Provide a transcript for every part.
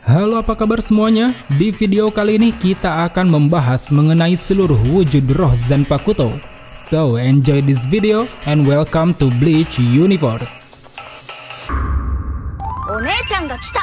Halo, apa kabar semuanya? Di video kali ini kita akan membahas mengenai seluruh wujud roh Zanpakuto. So enjoy this video and welcome to Bleach Universe. お姉ちゃんが来た。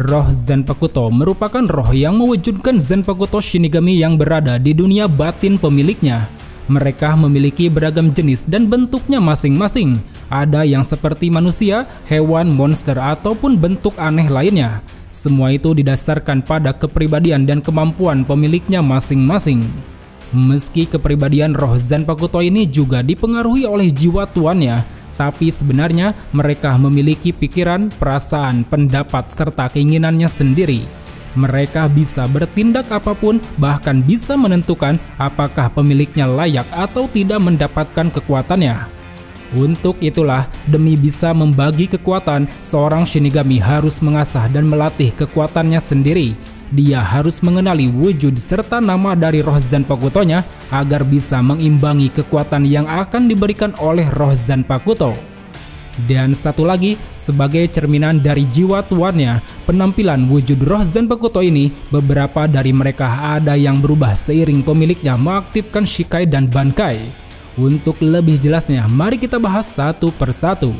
Roh Zanpakuto merupakan roh yang mewujudkan Zanpakuto Shinigami yang berada di dunia batin pemiliknya. Mereka memiliki beragam jenis dan bentuknya masing-masing. Ada yang seperti manusia, hewan, monster, ataupun bentuk aneh lainnya. Semua itu didasarkan pada kepribadian dan kemampuan pemiliknya masing-masing. Meski kepribadian roh Zanpakuto ini juga dipengaruhi oleh jiwa tuannya, tapi sebenarnya mereka memiliki pikiran, perasaan, pendapat, serta keinginannya sendiri. Mereka bisa bertindak apapun, bahkan bisa menentukan apakah pemiliknya layak atau tidak mendapatkan kekuatannya. Untuk itulah, demi bisa membagi kekuatan, seorang Shinigami harus mengasah dan melatih kekuatannya sendiri. Dia harus mengenali wujud serta nama dari roh Zanpakutonya agar bisa mengimbangi kekuatan yang akan diberikan oleh roh Zanpakuto. Dan satu lagi, sebagai cerminan dari jiwa tuannya, penampilan wujud roh Zanpakuto ini, beberapa dari mereka ada yang berubah seiring pemiliknya mengaktifkan Shikai dan Bankai. Untuk lebih jelasnya, mari kita bahas satu persatu.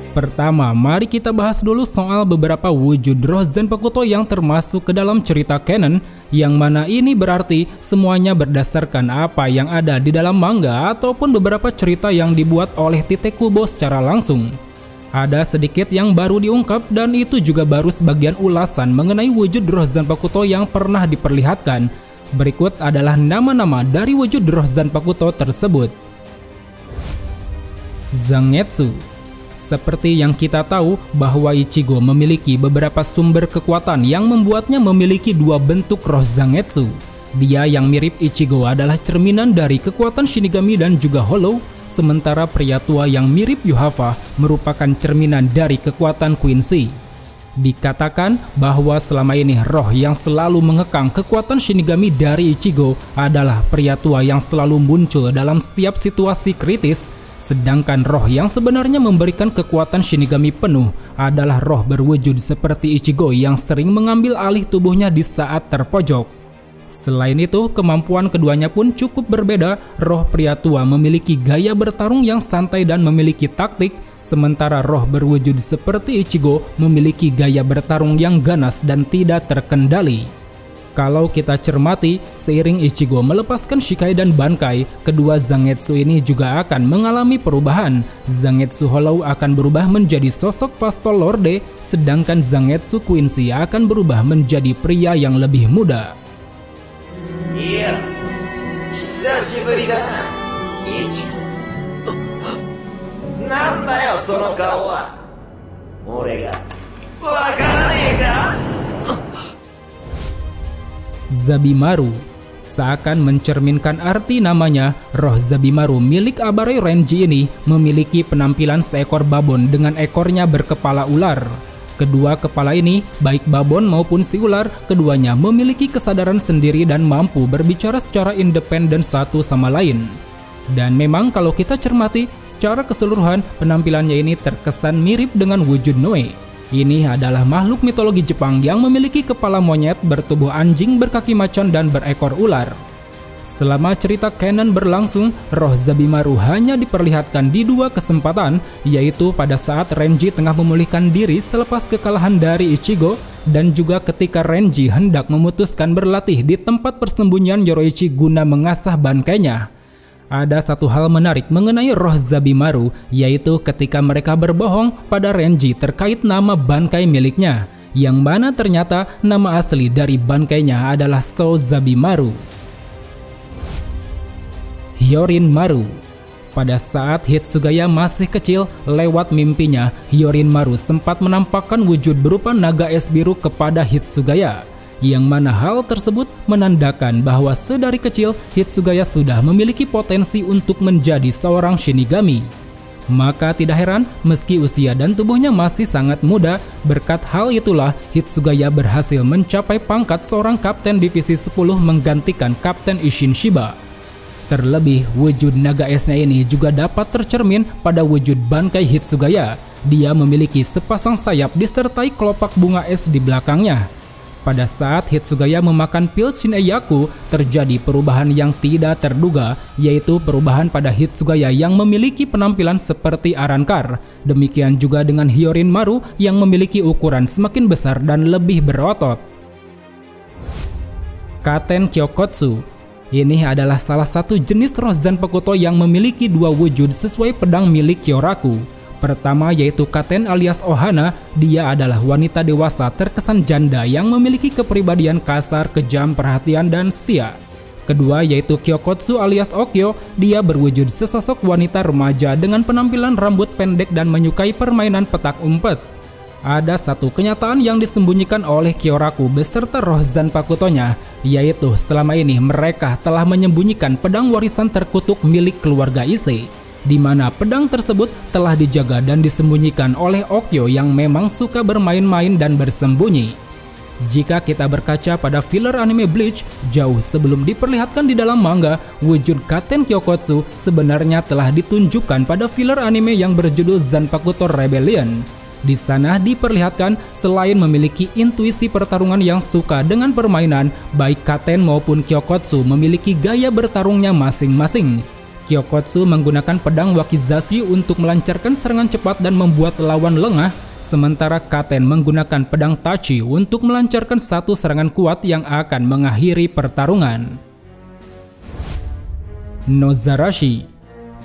Pertama, mari kita bahas dulu soal beberapa wujud roh Zanpakuto yang termasuk ke dalam cerita canon, yang mana ini berarti semuanya berdasarkan apa yang ada di dalam manga ataupun beberapa cerita yang dibuat oleh Tite Kubo secara langsung. Ada sedikit yang baru diungkap dan itu juga baru sebagian ulasan mengenai wujud roh Zanpakuto yang pernah diperlihatkan. Berikut adalah nama-nama dari wujud roh Zanpakuto tersebut. Zangetsu. Seperti yang kita tahu bahwa Ichigo memiliki beberapa sumber kekuatan yang membuatnya memiliki dua bentuk roh Zangetsu. Dia yang mirip Ichigo adalah cerminan dari kekuatan Shinigami dan juga Hollow, sementara pria tua yang mirip Yuhava merupakan cerminan dari kekuatan Quincy. Dikatakan bahwa selama ini roh yang selalu mengekang kekuatan Shinigami dari Ichigo adalah pria tua yang selalu muncul dalam setiap situasi kritis. Sedangkan roh yang sebenarnya memberikan kekuatan Shinigami penuh adalah roh berwujud seperti Ichigo yang sering mengambil alih tubuhnya di saat terpojok. Selain itu, kemampuan keduanya pun cukup berbeda. Roh pria tua memiliki gaya bertarung yang santai dan memiliki taktik, sementara roh berwujud seperti Ichigo memiliki gaya bertarung yang ganas dan tidak terkendali. Kalau kita cermati, seiring Ichigo melepaskan Shikai dan Bankai, kedua Zangetsu ini juga akan mengalami perubahan. Zangetsu Hollow akan berubah menjadi sosok Fastol Lorde, sedangkan Zangetsu Quincy akan berubah menjadi pria yang lebih muda. Iya, hisashiburi da, Ichigo. Nanda yo sono kao wa? Ore ga wakaranee ka? Zabimaru. Seakan mencerminkan arti namanya, roh Zabimaru milik Abare Renji ini memiliki penampilan seekor babon dengan ekornya berkepala ular. Kedua kepala ini, baik babon maupun si ular, keduanya memiliki kesadaran sendiri dan mampu berbicara secara independen satu sama lain. Dan memang kalau kita cermati, secara keseluruhan penampilannya ini terkesan mirip dengan wujud Noe. Ini adalah makhluk mitologi Jepang yang memiliki kepala monyet, bertubuh anjing, berkaki macan, dan berekor ular. Selama cerita canon berlangsung, roh Zabimaru hanya diperlihatkan di dua kesempatan, yaitu pada saat Renji tengah memulihkan diri selepas kekalahan dari Ichigo, dan juga ketika Renji hendak memutuskan berlatih di tempat persembunyian Yoroichi guna mengasah bankainya. Ada satu hal menarik mengenai roh Zabimaru, yaitu ketika mereka berbohong pada Renji terkait nama Bankai miliknya, yang mana ternyata nama asli dari Bankainya adalah So Zabimaru. Hyorin Maru. Pada saat Hitsugaya masih kecil, lewat mimpinya, Hyorin Maru sempat menampakkan wujud berupa naga es biru kepada Hitsugaya. Yang mana hal tersebut menandakan bahwa sedari kecil Hitsugaya sudah memiliki potensi untuk menjadi seorang Shinigami. Maka tidak heran meski usia dan tubuhnya masih sangat muda, berkat hal itulah Hitsugaya berhasil mencapai pangkat seorang kapten divisi 10 menggantikan Kapten Isshin Shiba. Terlebih, wujud naga esnya ini juga dapat tercermin pada wujud Bankai Hitsugaya. Dia memiliki sepasang sayap disertai kelopak bunga es di belakangnya. Pada saat Hitsugaya memakan pil Shin-Eiyaku, terjadi perubahan yang tidak terduga, yaitu perubahan pada Hitsugaya yang memiliki penampilan seperti Arrancar. Demikian juga dengan Hyorin Maru yang memiliki ukuran semakin besar dan lebih berotot. Katen Kyokotsu. Ini adalah salah satu jenis roh Zanpakuto yang memiliki dua wujud sesuai pedang milik Kyoraku. Pertama yaitu Katen alias Ohana, dia adalah wanita dewasa terkesan janda yang memiliki kepribadian kasar, kejam, perhatian, dan setia. Kedua yaitu Kyokotsu alias Okyo, dia berwujud sesosok wanita remaja dengan penampilan rambut pendek dan menyukai permainan petak umpet. Ada satu kenyataan yang disembunyikan oleh Kyoraku beserta roh Zanpakutonya, yaitu selama ini mereka telah menyembunyikan pedang warisan terkutuk milik keluarga Ise, di mana pedang tersebut telah dijaga dan disembunyikan oleh Okyo yang memang suka bermain-main dan bersembunyi. Jika kita berkaca pada filler anime Bleach, jauh sebelum diperlihatkan di dalam manga, wujud Katen Kyokotsu sebenarnya telah ditunjukkan pada filler anime yang berjudul Zanpakuto Rebellion. Di sana diperlihatkan selain memiliki intuisi pertarungan yang suka dengan permainan, baik Katen maupun Kyokotsu memiliki gaya bertarungnya masing-masing. Kyokotsu menggunakan pedang Wakizashi untuk melancarkan serangan cepat dan membuat lawan lengah, sementara Katen menggunakan pedang Tachi untuk melancarkan satu serangan kuat yang akan mengakhiri pertarungan. Nozarashi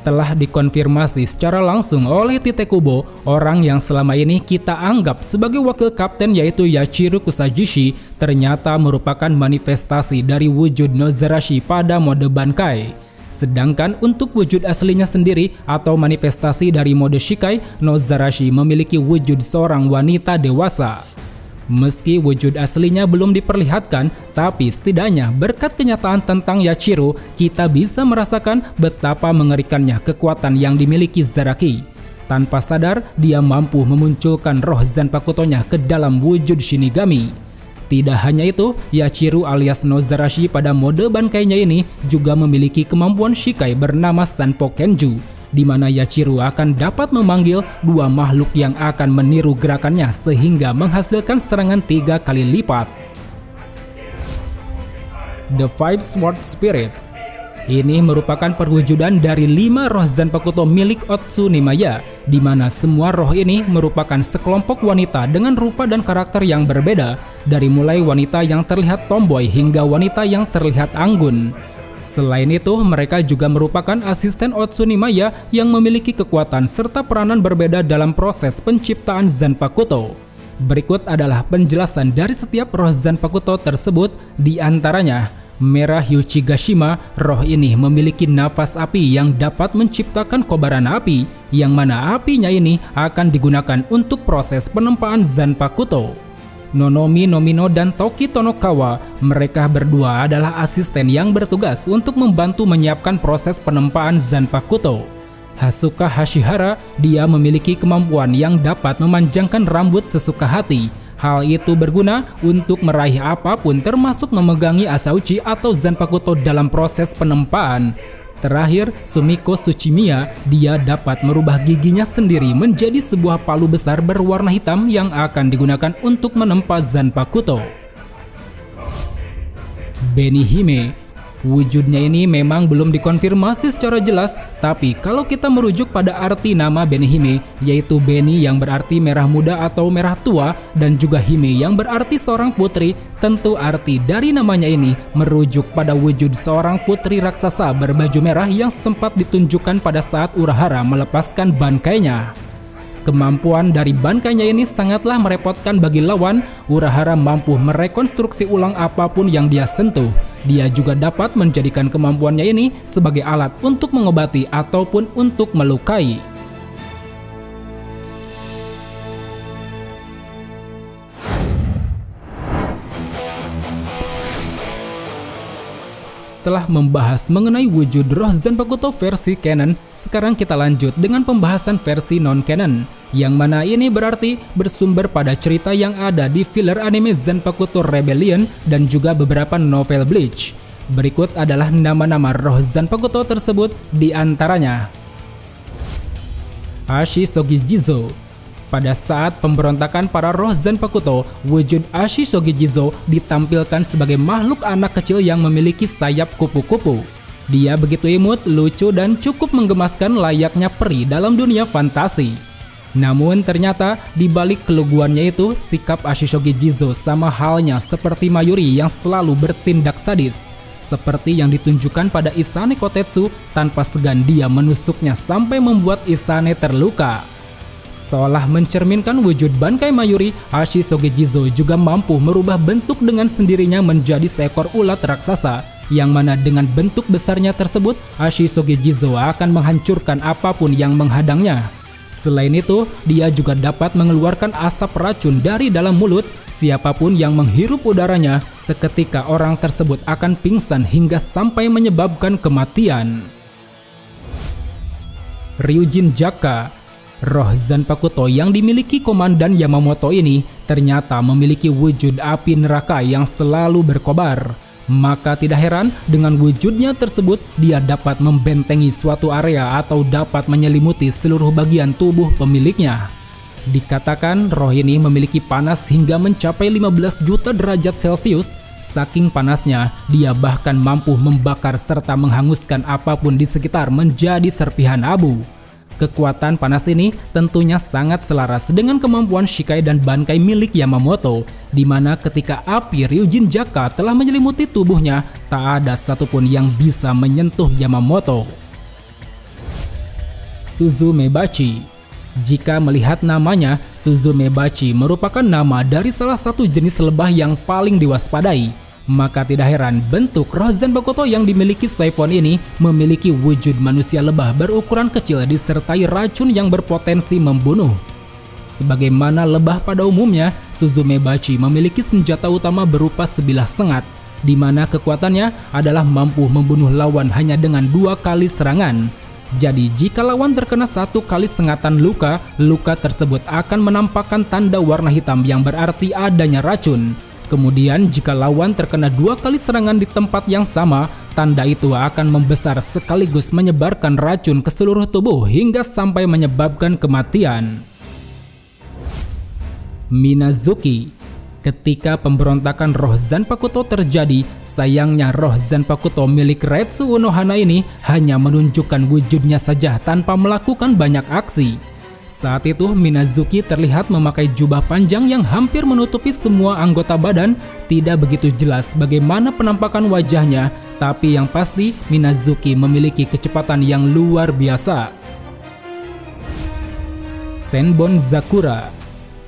telah dikonfirmasi secara langsung oleh Tite Kubo, orang yang selama ini kita anggap sebagai wakil kapten yaitu Yachiru Kusajishi, ternyata merupakan manifestasi dari wujud Nozarashi pada mode Bankai. Sedangkan untuk wujud aslinya sendiri atau manifestasi dari mode Shikai, Nozarashi memiliki wujud seorang wanita dewasa. Meski wujud aslinya belum diperlihatkan, tapi setidaknya berkat kenyataan tentang Yachiru, kita bisa merasakan betapa mengerikannya kekuatan yang dimiliki Zaraki. Tanpa sadar, dia mampu memunculkan roh Zanpakutonya ke dalam wujud Shinigami. Tidak hanya itu, Yachiru alias Nozarashi pada mode Bankainya ini juga memiliki kemampuan Shikai bernama Sanpo Kenju, di mana Yachiru akan dapat memanggil dua makhluk yang akan meniru gerakannya sehingga menghasilkan serangan 3 kali lipat. The Five Sword Spirit. Ini merupakan perwujudan dari 5 roh Zanpakuto milik Otsunimaya, di mana semua roh ini merupakan sekelompok wanita dengan rupa dan karakter yang berbeda, dari mulai wanita yang terlihat tomboy hingga wanita yang terlihat anggun. Selain itu, mereka juga merupakan asisten Otsunimaya yang memiliki kekuatan serta peranan berbeda dalam proses penciptaan Zanpakuto. Berikut adalah penjelasan dari setiap roh Zanpakuto tersebut, di antaranya Merah Yuchigashima, roh ini memiliki nafas api yang dapat menciptakan kobaran api, yang mana apinya ini akan digunakan untuk proses penempaan Zanpakuto. Nonomi Nomino dan Toki Tonokawa, mereka berdua adalah asisten yang bertugas untuk membantu menyiapkan proses penempaan Zanpakuto. Hasuka Hashihara, dia memiliki kemampuan yang dapat memanjangkan rambut sesuka hati. Hal itu berguna untuk meraih apapun termasuk memegangi Asauchi atau Zanpakuto dalam proses penempaan. Terakhir, Sumiko Tsuchimiya, dia dapat merubah giginya sendiri menjadi sebuah palu besar berwarna hitam yang akan digunakan untuk menempa Zanpakuto. Benihime. Wujudnya ini memang belum dikonfirmasi secara jelas, tapi kalau kita merujuk pada arti nama Benihime, yaitu Beni yang berarti merah muda atau merah tua, dan juga Hime yang berarti seorang putri, tentu arti dari namanya ini merujuk pada wujud seorang putri raksasa berbaju merah yang sempat ditunjukkan pada saat Urahara melepaskan bankainya. Kemampuan dari bankainya ini sangatlah merepotkan bagi lawan. Urahara mampu merekonstruksi ulang apapun yang dia sentuh. Dia juga dapat menjadikan kemampuannya ini sebagai alat untuk mengobati ataupun untuk melukai. Setelah membahas mengenai wujud roh Zanpakuto versi canon, sekarang kita lanjut dengan pembahasan versi non-canon, yang mana ini berarti bersumber pada cerita yang ada di filler anime Zanpakuto Rebellion dan juga beberapa novel Bleach. Berikut adalah nama-nama roh Zanpakuto tersebut di antaranya. Ashisogi Jizo. Pada saat pemberontakan para roh Zanpakuto, wujud Ashisogi Jizo ditampilkan sebagai makhluk anak kecil yang memiliki sayap kupu-kupu. Dia begitu imut, lucu, dan cukup menggemaskan layaknya peri dalam dunia fantasi. Namun ternyata di balik keluguannya itu, sikap Ashisogi Jizo sama halnya seperti Mayuri yang selalu bertindak sadis. Seperti yang ditunjukkan pada Isane Kotetsu, tanpa segan dia menusuknya sampai membuat Isane terluka. Seolah mencerminkan wujud Bankai Mayuri, Ashisogi Jizo juga mampu merubah bentuk dengan sendirinya menjadi seekor ulat raksasa, yang mana dengan bentuk besarnya tersebut, Ashisogi Jizo akan menghancurkan apapun yang menghadangnya. Selain itu, dia juga dapat mengeluarkan asap racun dari dalam mulut. Siapapun yang menghirup udaranya, seketika orang tersebut akan pingsan hingga sampai menyebabkan kematian. Ryujin Jaka. Roh Zanpakuto yang dimiliki Komandan Yamamoto ini ternyata memiliki wujud api neraka yang selalu berkobar. Maka tidak heran dengan wujudnya tersebut dia dapat membentengi suatu area atau dapat menyelimuti seluruh bagian tubuh pemiliknya. Dikatakan roh ini memiliki panas hingga mencapai 15 juta derajat Celcius. Saking panasnya, dia bahkan mampu membakar serta menghanguskan apapun di sekitar menjadi serpihan abu. Kekuatan panas ini tentunya sangat selaras dengan kemampuan Shikai dan Bankai milik Yamamoto, di mana ketika api Ryujin Jaka telah menyelimuti tubuhnya, tak ada satupun yang bisa menyentuh Yamamoto. Suzumebachi. Jika melihat namanya, Suzumebachi merupakan nama dari salah satu jenis lebah yang paling diwaspadai. Maka tidak heran bentuk roh Zanpakuto yang dimiliki Saifon ini memiliki wujud manusia lebah berukuran kecil disertai racun yang berpotensi membunuh. Sebagaimana lebah pada umumnya, Suzumebachi memiliki senjata utama berupa sebilah sengat, di mana kekuatannya adalah mampu membunuh lawan hanya dengan 2 kali serangan. Jadi jika lawan terkena 1 kali sengatan luka, luka tersebut akan menampakkan tanda warna hitam yang berarti adanya racun. Kemudian jika lawan terkena 2 kali serangan di tempat yang sama, tanda itu akan membesar sekaligus menyebarkan racun ke seluruh tubuh hingga sampai menyebabkan kematian. Minazuki. Ketika pemberontakan roh Zanpakuto terjadi, sayangnya roh Zanpakuto milik Retsu Unohana ini hanya menunjukkan wujudnya saja tanpa melakukan banyak aksi. Saat itu Minazuki terlihat memakai jubah panjang yang hampir menutupi semua anggota badan. Tidak begitu jelas bagaimana penampakan wajahnya, tapi yang pasti Minazuki memiliki kecepatan yang luar biasa. Senbon Zakura.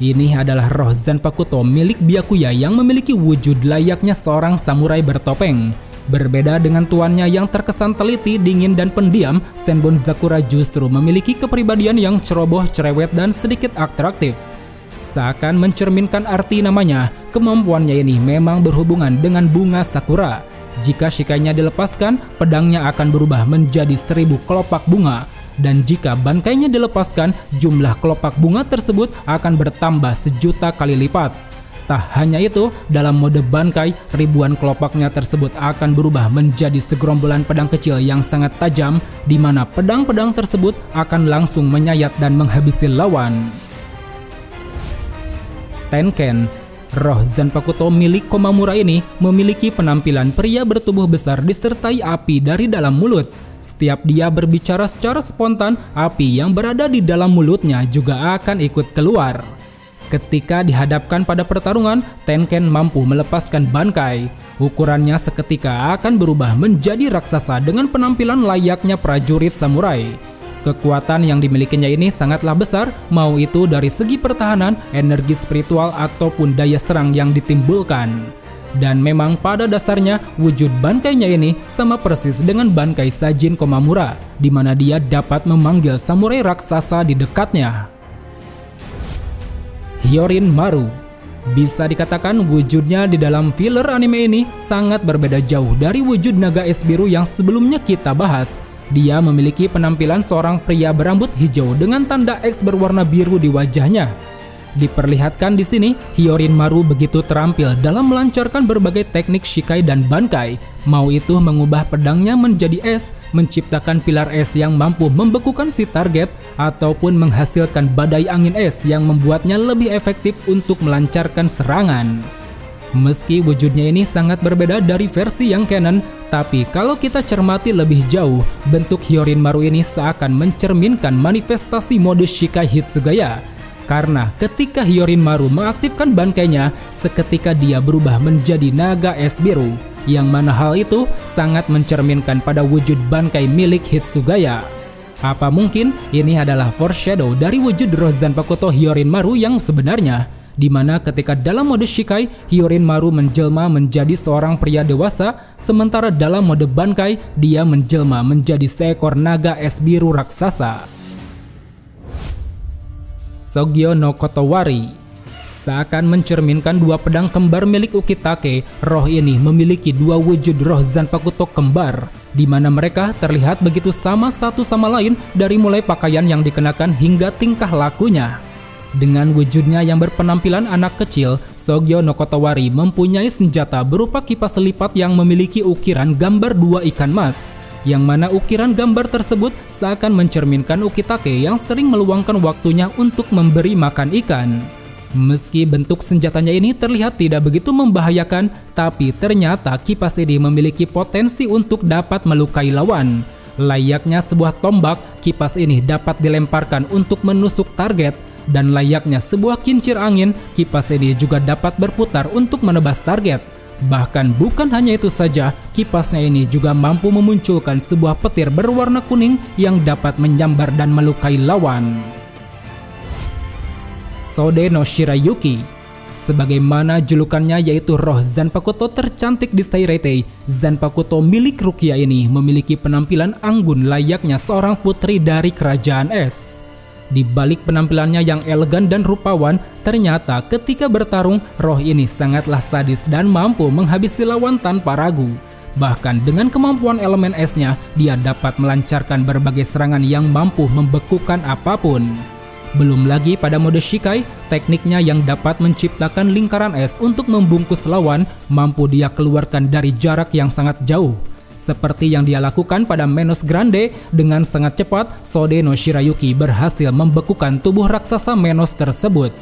Ini adalah roh Zanpakuto milik Byakuya yang memiliki wujud layaknya seorang samurai bertopeng. Berbeda dengan tuannya yang terkesan teliti, dingin, dan pendiam, Senbon Zakura justru memiliki kepribadian yang ceroboh, cerewet, dan sedikit atraktif. Seakan mencerminkan arti namanya, kemampuannya ini memang berhubungan dengan bunga sakura. Jika shikainya dilepaskan, pedangnya akan berubah menjadi 1000 kelopak bunga. Dan jika bankainya dilepaskan, jumlah kelopak bunga tersebut akan bertambah 1.000.000 kali lipat. Tak hanya itu, dalam mode bankai, ribuan kelopaknya tersebut akan berubah menjadi segerombolan pedang kecil yang sangat tajam, di mana pedang-pedang tersebut akan langsung menyayat dan menghabisi lawan. Tenken. Roh Zanpakuto milik Komamura ini memiliki penampilan pria bertubuh besar disertai api dari dalam mulut. Setiap dia berbicara secara spontan, api yang berada di dalam mulutnya juga akan ikut keluar. Ketika dihadapkan pada pertarungan, Tenken mampu melepaskan bankai. Ukurannya seketika akan berubah menjadi raksasa dengan penampilan layaknya prajurit samurai. Kekuatan yang dimilikinya ini sangatlah besar, mau itu dari segi pertahanan, energi spiritual, ataupun daya serang yang ditimbulkan. Dan memang pada dasarnya, wujud bankainya ini sama persis dengan bankai Sajin Komamura, di mana dia dapat memanggil samurai raksasa di dekatnya. Hyorin Maru. Bisa dikatakan wujudnya di dalam filler anime ini sangat berbeda jauh dari wujud naga es biru yang sebelumnya kita bahas. Dia memiliki penampilan seorang pria berambut hijau dengan tanda X berwarna biru di wajahnya. Diperlihatkan di sini, Hyorin Maru begitu terampil dalam melancarkan berbagai teknik Shikai dan Bankai, mau itu mengubah pedangnya menjadi es, menciptakan pilar es yang mampu membekukan si target, ataupun menghasilkan badai angin es yang membuatnya lebih efektif untuk melancarkan serangan. Meski wujudnya ini sangat berbeda dari versi yang canon, tapi kalau kita cermati lebih jauh, bentuk Hyorin Maru ini seakan mencerminkan manifestasi mode Shikai Hitsugaya. Karena ketika Hyorin Maru mengaktifkan Bankainya, seketika dia berubah menjadi naga es biru, yang mana hal itu sangat mencerminkan pada wujud Bankai milik Hitsugaya. Apa mungkin ini adalah foreshadow dari wujud roh Zanpakuto Hyorin Maru yang sebenarnya, di mana ketika dalam mode Shikai, Hyorin Maru menjelma menjadi seorang pria dewasa, sementara dalam mode Bankai, dia menjelma menjadi seekor naga es biru raksasa. Sogyo no Kotowari seakan mencerminkan dua pedang kembar milik Ukitake. Roh ini memiliki dua wujud roh Zanpakuto kembar, di mana mereka terlihat begitu sama satu sama lain dari mulai pakaian yang dikenakan hingga tingkah lakunya. Dengan wujudnya yang berpenampilan anak kecil, Sogyo no Kotowari mempunyai senjata berupa kipas lipat yang memiliki ukiran gambar dua ikan mas, yang mana ukiran gambar tersebut seakan mencerminkan Ukitake yang sering meluangkan waktunya untuk memberi makan ikan. Meski bentuk senjatanya ini terlihat tidak begitu membahayakan, tapi ternyata kipas ini memiliki potensi untuk dapat melukai lawan. Layaknya sebuah tombak, kipas ini dapat dilemparkan untuk menusuk target, dan layaknya sebuah kincir angin, kipas ini juga dapat berputar untuk menebas target. Bahkan bukan hanya itu saja, kipasnya ini juga mampu memunculkan sebuah petir berwarna kuning yang dapat menyambar dan melukai lawan. Sode no Shirayuki, sebagaimana julukannya yaitu roh Zanpakuto tercantik di Seireitei, Zanpakuto milik Rukia ini memiliki penampilan anggun layaknya seorang putri dari kerajaan es. Di balik penampilannya yang elegan dan rupawan, ternyata ketika bertarung, roh ini sangatlah sadis dan mampu menghabisi lawan tanpa ragu. Bahkan dengan kemampuan elemen esnya, dia dapat melancarkan berbagai serangan yang mampu membekukan apapun. Belum lagi pada mode Shikai, tekniknya yang dapat menciptakan lingkaran es untuk membungkus lawan, mampu dia keluarkan dari jarak yang sangat jauh. Seperti yang dia lakukan pada Menos Grande, dengan sangat cepat, Sode no Shirayuki berhasil membekukan tubuh raksasa Menos tersebut.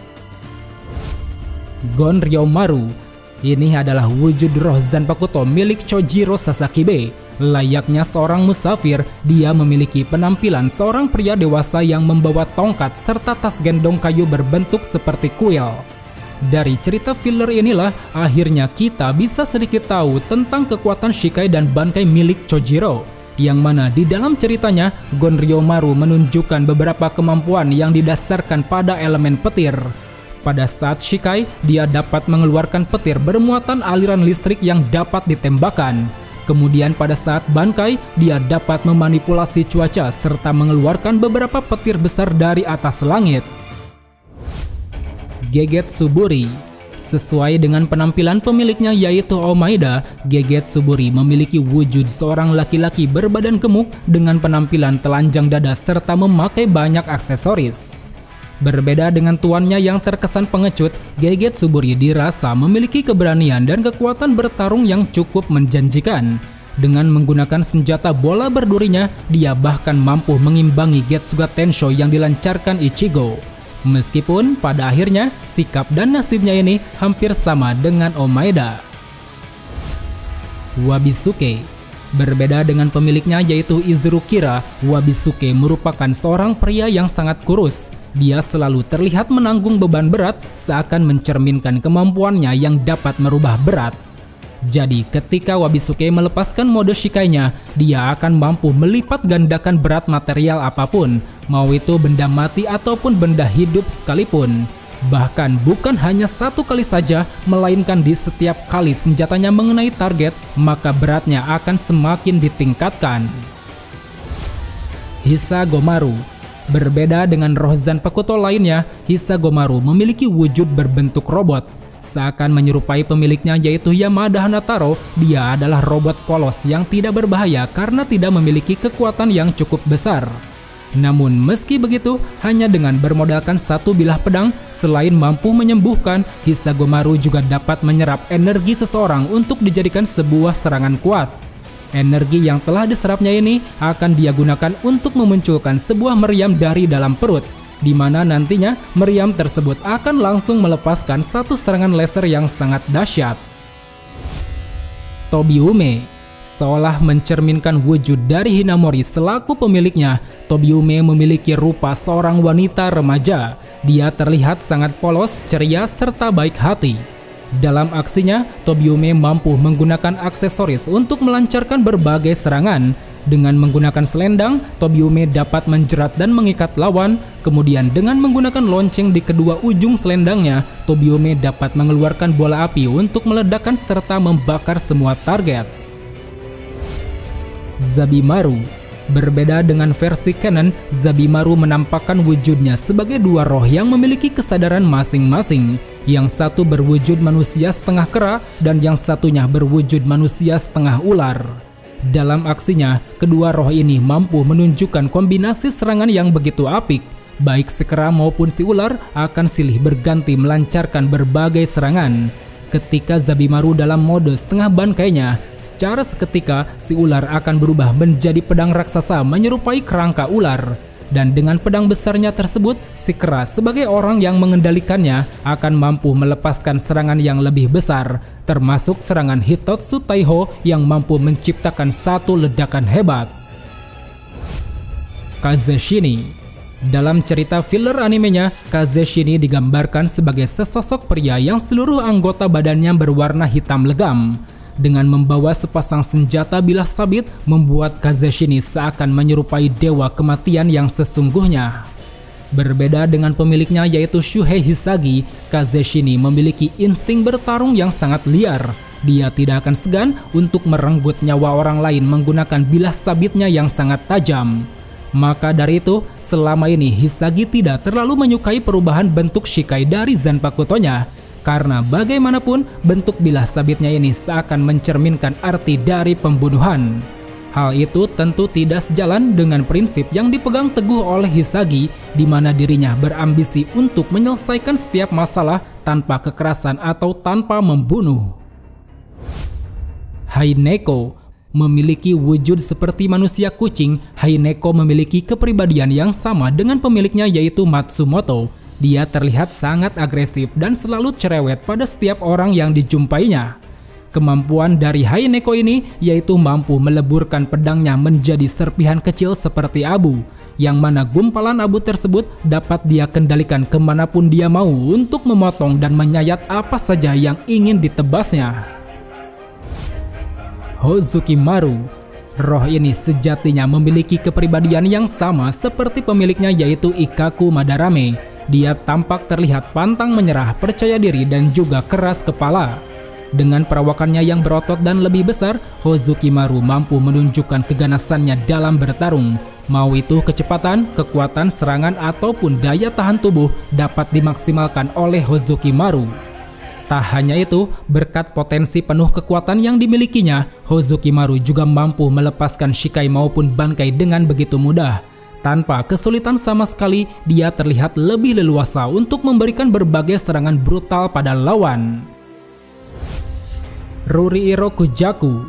Gonryo Maru, ini adalah wujud roh Zanpakuto milik Chojiro Sasakibe. Layaknya seorang musafir, dia memiliki penampilan seorang pria dewasa yang membawa tongkat serta tas gendong kayu berbentuk seperti kuil. Dari cerita filler inilah akhirnya kita bisa sedikit tahu tentang kekuatan Shikai dan Bankai milik Chojiro, yang mana di dalam ceritanya Gonryo Maru menunjukkan beberapa kemampuan yang didasarkan pada elemen petir. Pada saat Shikai, dia dapat mengeluarkan petir bermuatan aliran listrik yang dapat ditembakkan. Kemudian pada saat Bankai, dia dapat memanipulasi cuaca serta mengeluarkan beberapa petir besar dari atas langit. Gegetsuburi, sesuai dengan penampilan pemiliknya yaitu Omaida, Gegetsuburi memiliki wujud seorang laki-laki berbadan gemuk dengan penampilan telanjang dada serta memakai banyak aksesoris. Berbeda dengan tuannya yang terkesan pengecut, Gegetsuburi dirasa memiliki keberanian dan kekuatan bertarung yang cukup menjanjikan. Dengan menggunakan senjata bola berdurinya, dia bahkan mampu mengimbangi Getsuga Tensho yang dilancarkan Ichigo. Meskipun pada akhirnya sikap dan nasibnya ini hampir sama dengan Omaida. Wabisuke, berbeda dengan pemiliknya yaitu Izuru Kira, Wabisuke merupakan seorang pria yang sangat kurus. Dia selalu terlihat menanggung beban berat, seakan mencerminkan kemampuannya yang dapat merubah berat. Jadi ketika Wabisuke melepaskan mode Shikainya, dia akan mampu melipat gandakan berat material apapun, mau itu benda mati ataupun benda hidup sekalipun. Bahkan bukan hanya satu kali saja, melainkan di setiap kali senjatanya mengenai target, maka beratnya akan semakin ditingkatkan. Hisagomaru, berbeda dengan roh Zanpakuto lainnya, Hisagomaru memiliki wujud berbentuk robot. Seakan menyerupai pemiliknya yaitu Yamada Hanataro, dia adalah robot polos yang tidak berbahaya karena tidak memiliki kekuatan yang cukup besar. Namun meski begitu, hanya dengan bermodalkan satu bilah pedang, selain mampu menyembuhkan, Hisagomaru juga dapat menyerap energi seseorang untuk dijadikan sebuah serangan kuat. Energi yang telah diserapnya ini akan dia gunakan untuk memunculkan sebuah meriam dari dalam perut, di mana nantinya meriam tersebut akan langsung melepaskan satu serangan laser yang sangat dahsyat. Tobiume seolah mencerminkan wujud dari Hinamori selaku pemiliknya. Tobiume memiliki rupa seorang wanita remaja. Dia terlihat sangat polos, ceria, serta baik hati. Dalam aksinya, Tobiume mampu menggunakan aksesoris untuk melancarkan berbagai serangan. Dengan menggunakan selendang, Tobiume dapat menjerat dan mengikat lawan. Kemudian dengan menggunakan lonceng di kedua ujung selendangnya, Tobiume dapat mengeluarkan bola api untuk meledakkan serta membakar semua target. Zabimaru. Berbeda dengan versi canon, Zabimaru menampakkan wujudnya sebagai dua roh yang memiliki kesadaran masing-masing. Yang satu berwujud manusia setengah kera dan yang satunya berwujud manusia setengah ular. Dalam aksinya, kedua roh ini mampu menunjukkan kombinasi serangan yang begitu apik. Baik si kera maupun si ular akan silih berganti melancarkan berbagai serangan. Ketika Zabimaru dalam mode setengah bangkainya, secara seketika si ular akan berubah menjadi pedang raksasa menyerupai kerangka ular. Dan dengan pedang besarnya tersebut, si kera sebagai orang yang mengendalikannya akan mampu melepaskan serangan yang lebih besar, termasuk serangan Hitotsu Taiho yang mampu menciptakan satu ledakan hebat. Kazeshini. Dalam cerita filler animenya, Kazeshini digambarkan sebagai sesosok pria yang seluruh anggota badannya berwarna hitam legam. Dengan membawa sepasang senjata bilah sabit, membuat Kazeshini seakan menyerupai dewa kematian yang sesungguhnya. Berbeda dengan pemiliknya yaitu Shuhei Hisagi, Kazeshini memiliki insting bertarung yang sangat liar. Dia tidak akan segan untuk merenggut nyawa orang lain menggunakan bilah sabitnya yang sangat tajam. Maka dari itu, selama ini Hisagi tidak terlalu menyukai perubahan bentuk Shikai dari Zanpakutonya, karena bagaimanapun bentuk bilah sabitnya ini seakan mencerminkan arti dari pembunuhan. Hal itu tentu tidak sejalan dengan prinsip yang dipegang teguh oleh Hisagi, di mana dirinya berambisi untuk menyelesaikan setiap masalah tanpa kekerasan atau tanpa membunuh. Haineko. Memiliki wujud seperti manusia kucing, Haineko memiliki kepribadian yang sama dengan pemiliknya yaitu Matsumoto. Dia terlihat sangat agresif dan selalu cerewet pada setiap orang yang dijumpainya. Kemampuan dari Haineko ini yaitu mampu meleburkan pedangnya menjadi serpihan kecil seperti abu, yang mana gumpalan abu tersebut dapat dia kendalikan kemanapun dia mau untuk memotong dan menyayat apa saja yang ingin ditebasnya. Hozukimaru. Roh ini sejatinya memiliki kepribadian yang sama seperti pemiliknya yaitu Ikkaku Madarame. Dia tampak terlihat pantang menyerah, percaya diri dan juga keras kepala. Dengan perawakannya yang berotot dan lebih besar, Hozukimaru mampu menunjukkan keganasannya dalam bertarung. Mau itu kecepatan, kekuatan serangan ataupun daya tahan tubuh dapat dimaksimalkan oleh Hozukimaru. Tak hanya itu, berkat potensi penuh kekuatan yang dimilikinya, Hozukimaru juga mampu melepaskan Shikai maupun Bankai dengan begitu mudah. Tanpa kesulitan sama sekali, dia terlihat lebih leluasa untuk memberikan berbagai serangan brutal pada lawan. Ruriiro Kujaku.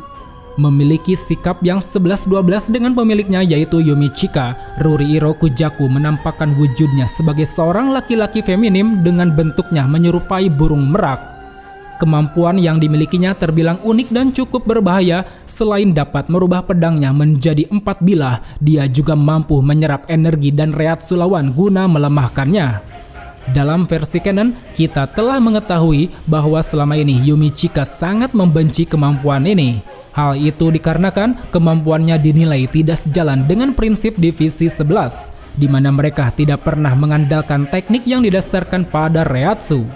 Memiliki sikap yang 11-12 dengan pemiliknya yaitu Yumichika, Ruriiro Kujaku menampakkan wujudnya sebagai seorang laki-laki feminim dengan bentuknya menyerupai burung merak. Kemampuan yang dimilikinya terbilang unik dan cukup berbahaya. Selain dapat merubah pedangnya menjadi 4 bilah, dia juga mampu menyerap energi dan reatsu lawan guna melemahkannya. Dalam versi canon, kita telah mengetahui bahwa selama ini Yumichika sangat membenci kemampuan ini. Hal itu dikarenakan kemampuannya dinilai tidak sejalan dengan prinsip divisi 11, di mana mereka tidak pernah mengandalkan teknik yang didasarkan pada reatsu.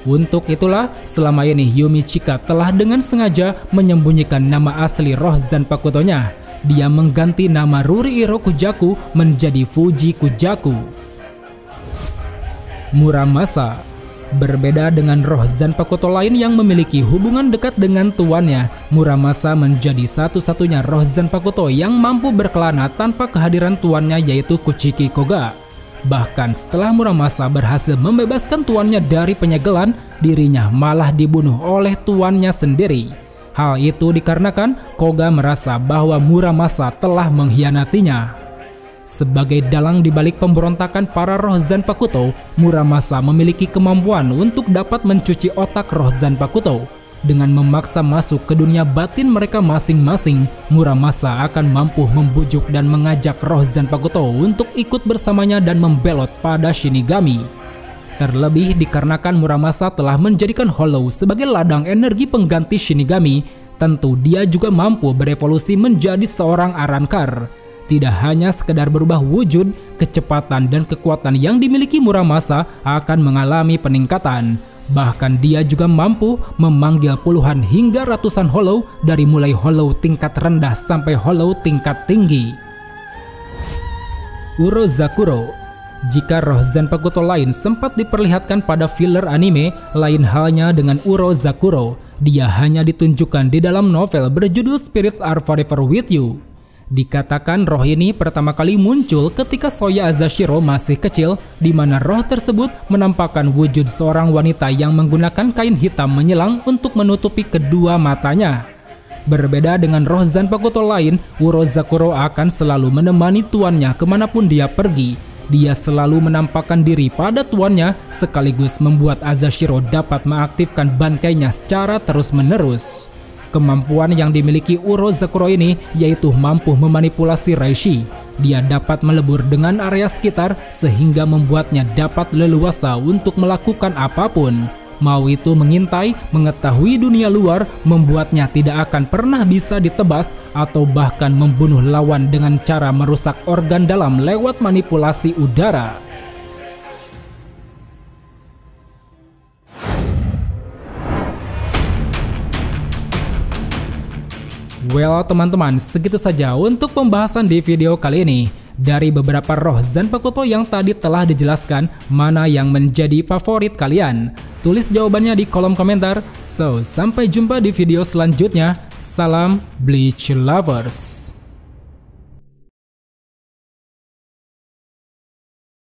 Untuk itulah, selama ini Yumichika telah dengan sengaja menyembunyikan nama asli roh Zanpakutonya. Dia mengganti nama Ruriiro Kujaku menjadi Fuji Kujaku. Muramasa. Berbeda dengan roh Zanpakuto lain yang memiliki hubungan dekat dengan tuannya, Muramasa menjadi satu-satunya roh Zanpakuto yang mampu berkelana tanpa kehadiran tuannya, yaitu Kuchiki Koga. Bahkan setelah Muramasa berhasil membebaskan tuannya dari penyegelan, dirinya malah dibunuh oleh tuannya sendiri. Hal itu dikarenakan Koga merasa bahwa Muramasa telah mengkhianatinya. Sebagai dalang di balik pemberontakan para roh Zanpakuto, Muramasa memiliki kemampuan untuk dapat mencuci otak roh Zanpakuto. Dengan memaksa masuk ke dunia batin mereka masing-masing, Muramasa akan mampu membujuk dan mengajak roh Zanpakuto untuk ikut bersamanya dan membelot pada Shinigami. Terlebih dikarenakan Muramasa telah menjadikan Hollow sebagai ladang energi pengganti Shinigami, tentu dia juga mampu berevolusi menjadi seorang Arrancar. Tidak hanya sekedar berubah wujud, kecepatan dan kekuatan yang dimiliki Muramasa akan mengalami peningkatan. Bahkan dia juga mampu memanggil puluhan hingga ratusan Hollow dari mulai Hollow tingkat rendah sampai Hollow tingkat tinggi. Urozakuro. Jika roh Zanpakuto lain sempat diperlihatkan pada filler anime, lain halnya dengan Urozakuro. Dia hanya ditunjukkan di dalam novel berjudul Spirits Are Forever With You. Dikatakan roh ini pertama kali muncul ketika Soya Azashiro masih kecil, di mana roh tersebut menampakkan wujud seorang wanita yang menggunakan kain hitam menyelang untuk menutupi kedua matanya. Berbeda dengan roh Zanpakuto lain, Urozakuro akan selalu menemani tuannya kemanapun dia pergi. Dia selalu menampakkan diri pada tuannya, sekaligus membuat Azashiro dapat mengaktifkan bangkainya secara terus-menerus. Kemampuan yang dimiliki Urozakuro ini yaitu mampu memanipulasi Reishi. Dia dapat melebur dengan area sekitar sehingga membuatnya dapat leluasa untuk melakukan apapun. Mau itu mengintai, mengetahui dunia luar, membuatnya tidak akan pernah bisa ditebas atau bahkan membunuh lawan dengan cara merusak organ dalam lewat manipulasi udara. Well teman-teman, segitu saja untuk pembahasan di video kali ini. Dari beberapa roh Zanpakuto yang tadi telah dijelaskan, mana yang menjadi favorit kalian? Tulis jawabannya di kolom komentar. So, sampai jumpa di video selanjutnya. Salam Bleach Lovers.